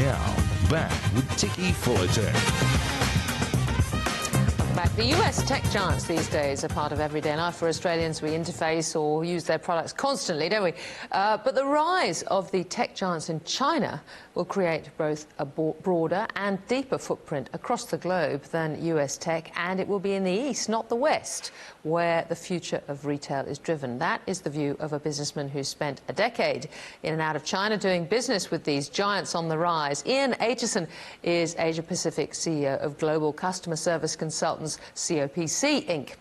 Now, back with Tikki Fullerton. Back. The US tech giants these days are part of everyday life for Australians. We interface or use their products constantly, don't we? But the rise of the tech giants in China will create both a broader and deeper footprint across the globe than US tech, and it will be in the East, not the West, where the future of retail is driven. That is the view of a businessman who spent a decade in and out of China doing business with these giants on the rise. Ian Aitchison is Asia Pacific CEO of Global Customer Service Consultants, COPC Inc.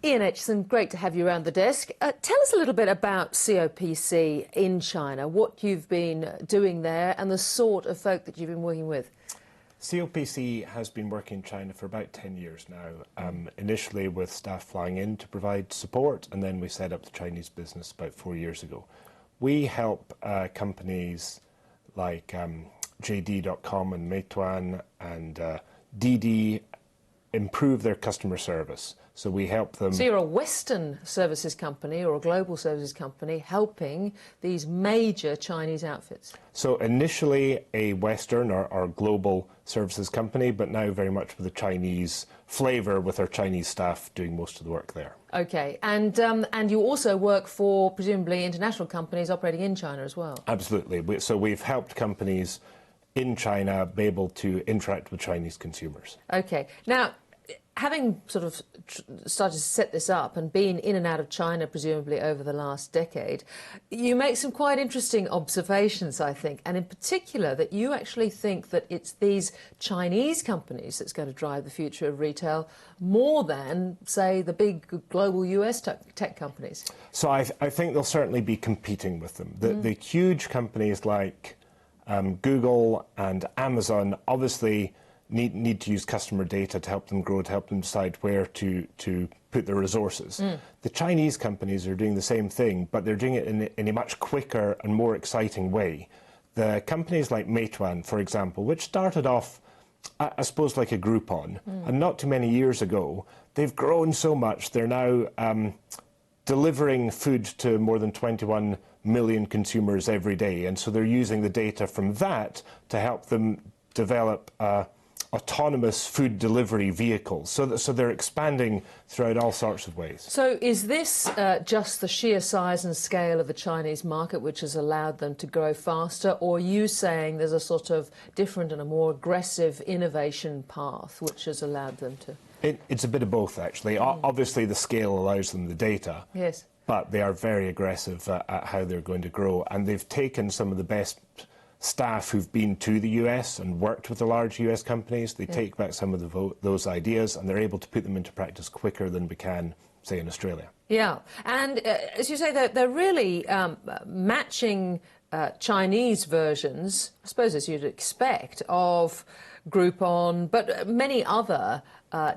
Ian Aitchison, great to have you around the desk. Tell us a little bit about COPC in China, what you've been doing there and the sort of folk that you've been working with. COPC has been working in China for about 10 years now, initially with staff flying in to provide support, and then we set up the Chinese business about 4 years ago. We help companies like JD.com and Meituan and Didi improve their customer service. So we help them. So you're a Western services company or a global services company helping these major Chinese outfits? So initially a Western or global services company, but now very much with a Chinese flavour, with our Chinese staff doing most of the work there. OK. And you also work for, presumably, international companies operating in China as well? Absolutely. So we've helped companies in China be able to interact with Chinese consumers. OK. Now, having sort of started to set this up and been in and out of China, presumably, over the last decade, you make some quite interesting observations, I think, and in particular that you actually think that it's these Chinese companies that's going to drive the future of retail more than, say, the big global US tech companies. So I think they'll certainly be competing with them. The huge companies like Google and Amazon obviously need to use customer data to help them grow, to help them decide where to put their resources. The Chinese companies are doing the same thing, but they're doing it in a much quicker and more exciting way. The companies like Meituan, for example, which started off, I suppose, like a Groupon, and not too many years ago, they've grown so much. They're now delivering food to more than 21 million consumers every day, and so they're using the data from that to help them develop autonomous food delivery vehicles. So they're expanding throughout all sorts of ways. So is this just the sheer size and scale of the Chinese market which has allowed them to grow faster, or are you saying there's a sort of different and a more aggressive innovation path which has allowed them to? It's a bit of both, actually. Obviously, the scale allows them the data. Yes. But they are very aggressive at how they're going to grow. And they've taken some of the best staff who've been to the US and worked with the large US companies. They take back some of those ideas, and they're able to put them into practice quicker than we can, say, in Australia. Yeah. And as you say, they're really matching Chinese versions, I suppose as you'd expect, of Groupon, but many other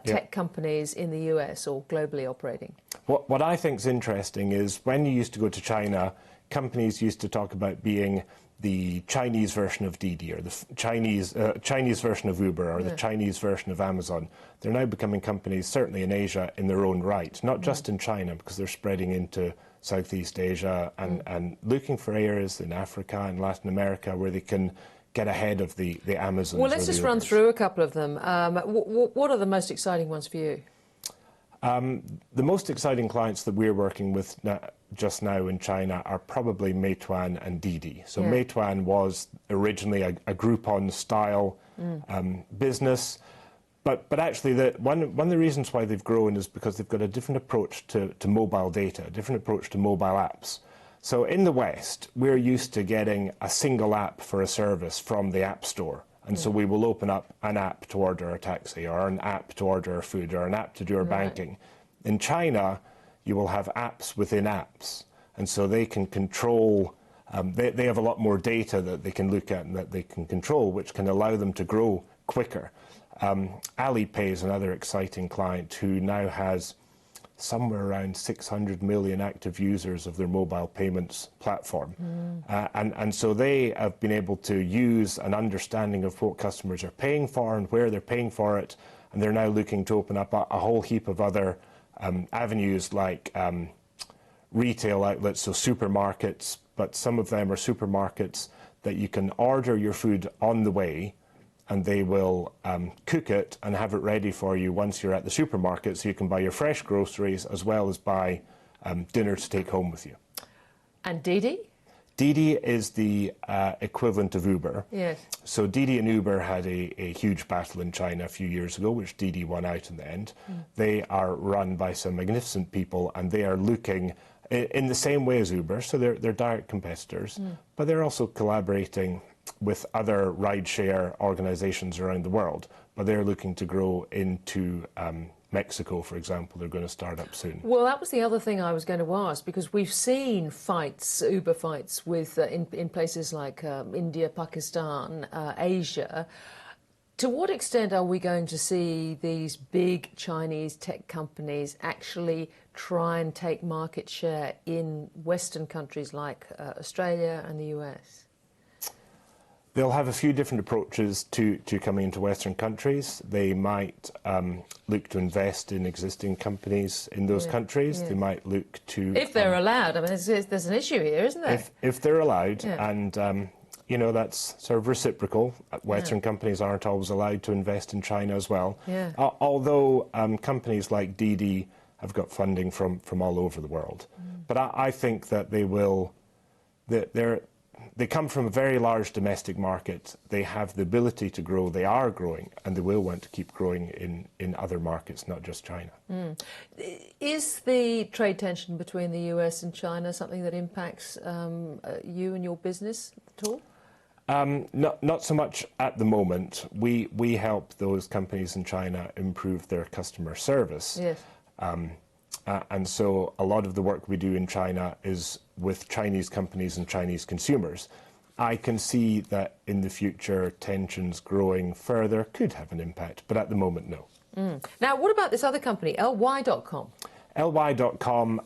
tech companies in the US or globally operating. What I think is interesting is when you used to go to China, companies used to talk about being the Chinese version of Didi, or the Chinese version of Uber, or the Chinese version of Amazon. They're now becoming companies, certainly in Asia, in their own right, not just in China, because they're spreading into Southeast Asia and looking for areas in Africa and Latin America where they can get ahead of the Amazons. Well, let's just run through a couple of them. What are the most exciting ones for you? The most exciting clients that we're working with just now in China are probably Meituan and Didi. So Meituan was originally a Groupon-style business, but actually one of the reasons why they've grown is because they've got a different approach to mobile data, a different approach to mobile apps. So in the West, we're used to getting a single app for a service from the App Store. And so we will open up an app to order a taxi, or an app to order our food, or an app to do our banking. In China, you will have apps within apps. And so they can control, they have a lot more data that they can look at and that they can control, which can allow them to grow quicker. Alipay is another exciting client who now has somewhere around 600 million active users of their mobile payments platform. And so they have been able to use an understanding of what customers are paying for and where they're paying for it, and they're now looking to open up a whole heap of other avenues like retail outlets, so supermarkets, but some of them are supermarkets that you can order your food on the way, and they will cook it and have it ready for you once you're at the supermarket, so you can buy your fresh groceries as well as buy dinner to take home with you. And Didi? Didi is the equivalent of Uber. Yes. So Didi and Uber had a huge battle in China a few years ago, which Didi won out in the end. They are run by some magnificent people, and they are looking in the same way as Uber, so they're direct competitors, but they're also collaborating with other rideshare organizations around the world. But they're looking to grow into Mexico, for example. They're going to start up soon. Well, that was the other thing I was going to ask, because we've seen fights, Uber fights, with in places like India, Pakistan, Asia. To what extent are we going to see these big Chinese tech companies actually try and take market share in Western countries like Australia and the US? They'll have a few different approaches to coming into Western countries. They might look to invest in existing companies in those countries. They might look to... If they're allowed. I mean, there's an issue here, isn't there? If they're allowed, and, you know, that's sort of reciprocal. Western companies aren't always allowed to invest in China as well. Although companies like Didi have got funding from all over the world. But I think that they will... They come from a very large domestic market. They have the ability to grow. They are growing, and they will want to keep growing in other markets, not just China. Is the trade tension between the US and China something that impacts you and your business at all? Not so much at the moment. We help those companies in China improve their customer service. Yes. And so a lot of the work we do in China is with Chinese companies and Chinese consumers. I can see that in the future tensions growing further could have an impact, but at the moment, no. Now, what about this other company, ly.com? ly.com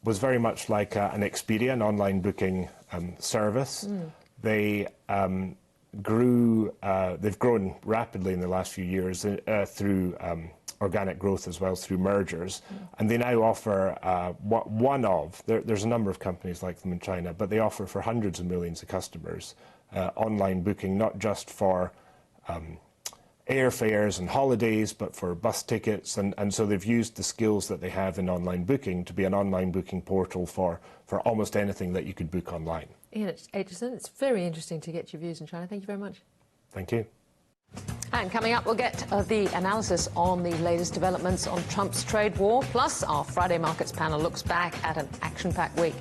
was very much like an Expedia, an online booking service. They they've grown rapidly in the last few years through organic growth as well as through mergers, and they now offer there's a number of companies like them in China, but they offer for hundreds of millions of customers online booking, not just for airfares and holidays, but for bus tickets, and so they've used the skills that they have in online booking to be an online booking portal for almost anything that you could book online. Ian Aitchison, it's very interesting to get your views in China. Thank you very much. Thank you. And coming up, we'll get the analysis on the latest developments on Trump's trade war. Plus, our Friday Markets panel looks back at an action-packed week.